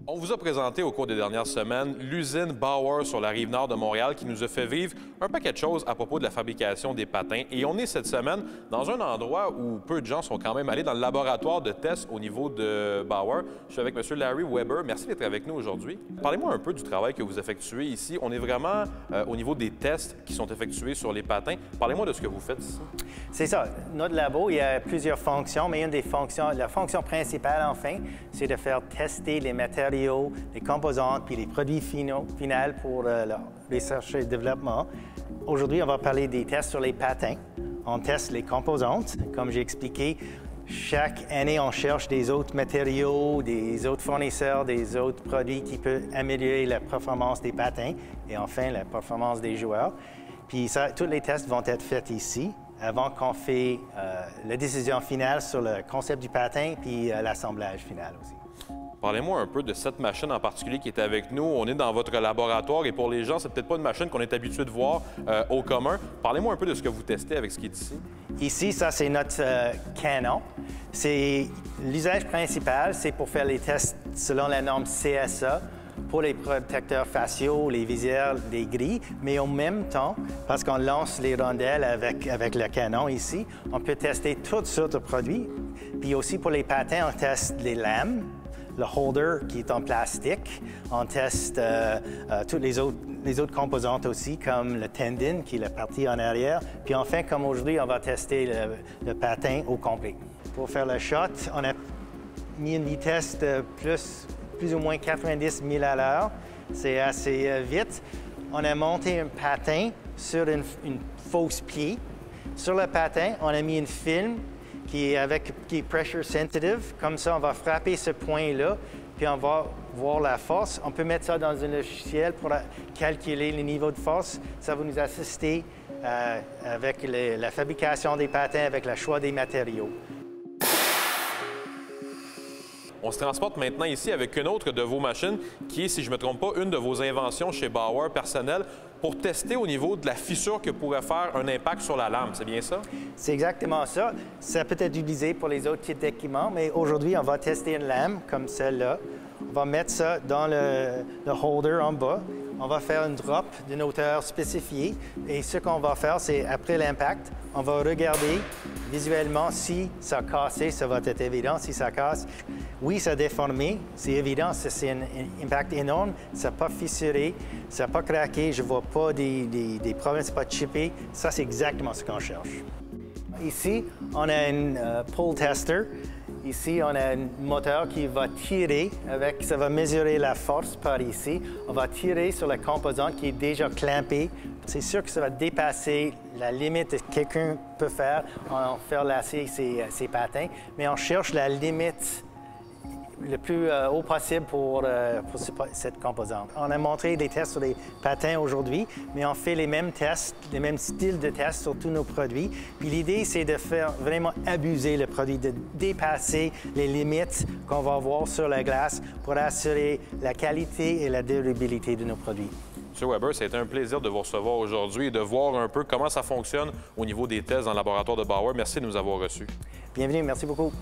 On vous a présenté au cours des dernières semaines l'usine Bauer sur la rive nord de Montréal qui nous a fait vivre un paquet de choses à propos de la fabrication des patins. Et on est cette semaine dans un endroit où peu de gens sont quand même allés, dans le laboratoire de tests au niveau de Bauer. Je suis avec M. Larry Weber. Merci d'être avec nous aujourd'hui. Parlez-moi un peu du travail que vous effectuez ici. On est vraiment au niveau des tests qui sont effectués sur les patins. Parlez-moi de ce que vous faites ici. C'est ça. Notre labo, il y a plusieurs fonctions, mais une des fonctions, la fonction principale, enfin, c'est de faire tester les matériaux, les composantes puis les produits finaux pour la recherche et développement. Aujourd'hui, on va parler des tests sur les patins. On teste les composantes. Comme j'ai expliqué, chaque année, on cherche des autres matériaux, des autres fournisseurs, des autres produits qui peuvent améliorer la performance des patins et enfin la performance des joueurs. Puis ça, tous les tests vont être faits ici avant qu'on fait la décision finale sur le concept du patin puis l'assemblage final aussi. Parlez-moi un peu de cette machine en particulier qui est avec nous. On est dans votre laboratoire et pour les gens, c'est peut-être pas une machine qu'on est habitué de voir au commun. Parlez-moi un peu de ce que vous testez avec ce qui est ici. Ici, ça, c'est notre canon. L'usage principal, c'est pour faire les tests selon la norme CSA pour les protecteurs faciaux, les visières, les grilles, mais en même temps, parce qu'on lance les rondelles avec le canon ici, on peut tester toutes sortes de produits. Puis aussi pour les patins, on teste les lames, le holder qui est en plastique. On teste toutes les autres composantes aussi, comme le tendon, qui est la partie en arrière. Puis enfin, comme aujourd'hui, on va tester le patin au complet. Pour faire le shot, on a mis une vitesse de plus ou moins 90 000 à l'heure. C'est assez vite. On a monté un patin sur une fausse pied. Sur le patin, on a mis une film qui est pressure sensitive. Comme ça, on va frapper ce point-là, puis on va voir la force. On peut mettre ça dans un logiciel pour calculer le niveau de force. Ça va nous assister avec la fabrication des patins, avec le choix des matériaux. On se transporte maintenant ici avec une autre de vos machines qui est, si je ne me trompe pas, une de vos inventions chez Bauer personnelle pour tester au niveau de la fissure que pourrait faire un impact sur la lame. C'est bien ça? C'est exactement ça. Ça peut être utilisé pour les autres types d'équipements, mais aujourd'hui, on va tester une lame comme celle-là. On va mettre ça dans le holder en bas. On va faire une drop d'une hauteur spécifiée. Et ce qu'on va faire, c'est après l'impact, on va regarder visuellement si ça a cassé, ça va être évident. Si ça casse, oui, ça a déformé, c'est évident, c'est un impact énorme. Ça n'a pas fissuré, ça n'a pas craqué, je ne vois pas des problèmes, ça n'a pas chippé. Ça, c'est exactement ce qu'on cherche. Ici, on a un pull tester. Ici, on a un moteur qui va tirer ça va mesurer la force par ici. On va tirer sur la composante qui est déjà clampée. C'est sûr que ça va dépasser la limite que quelqu'un peut faire en faire lasser ses patins, mais on cherche la limite le plus haut possible pour cette composante. On a montré des tests sur les patins aujourd'hui, mais on fait les mêmes tests, les mêmes styles de tests sur tous nos produits. Puis l'idée, c'est de faire vraiment abuser le produit, de dépasser les limites qu'on va avoir sur la glace pour assurer la qualité et la durabilité de nos produits. M. Weber, ça a été un plaisir de vous recevoir aujourd'hui et de voir un peu comment ça fonctionne au niveau des tests dans le laboratoire de Bauer. Merci de nous avoir reçus. Bienvenue, merci beaucoup.